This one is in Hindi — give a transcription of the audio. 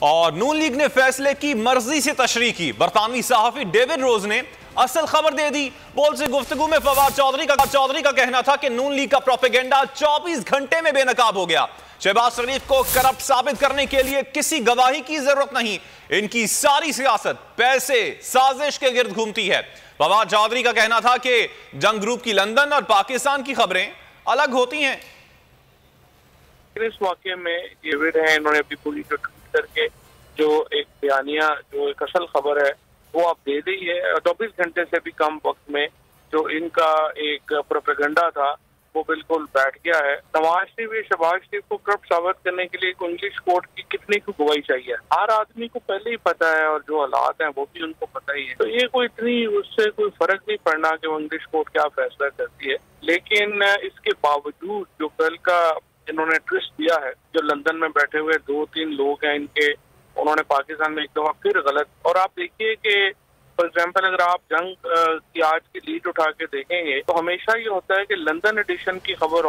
और नून लीग ने फैसले की मर्जी से तशरीह की। बरतानवी सहाफी डेविड रोज ने असल खबर दे दी। बोल से गुफ्तगू में फवाद चौधरी का कहना था कि नून लीग का प्रोपेगेंडा 24 घंटे में बेनकाब हो गया। शहबाज शरीफ को करप्ट साबित करने के लिए किसी गवाही की जरूरत नहीं। इनकी सारी सियासत पैसे साजिश के गिर्द घूमती है। फवाद चौधरी का कहना था कि जंग ग्रुप की लंदन और पाकिस्तान की खबरें अलग होती हैं। इस वाकये में डेविड है, इन्होंने अभी पूरी ट्वीट करके जो एक बयानिया, जो एक असल खबर है वो आप दे दी है। 24 घंटे से भी कम वक्त में जो इनका एक प्रोपेगेंडा था वो बिल्कुल बैठ गया है। नवाज शरीफ या शहबाज शरीफ को करप्ट साबित करने के लिए इंग्लिश कोर्ट की कितने की गवाही चाहिए, हर आदमी को पहले ही पता है और जो हालात हैं वो भी उनको पता ही है। तो ये कोई इतनी उससे कोई फर्क नहीं पड़ना कि वो इंग्लिश कोर्ट क्या फैसला करती है। लेकिन इसके बावजूद जो कल का इन्होंने ट्विस्ट दिया है, जो लंदन में बैठे हुए 2-3 लोग हैं इनके, उन्होंने पाकिस्तान में एक दफा फिर गलत। और आप देखिए कि फॉर एग्जाम्पल अगर आप जंग की आज की लीड उठा के देखेंगे तो हमेशा ये होता है कि लंदन एडिशन की खबर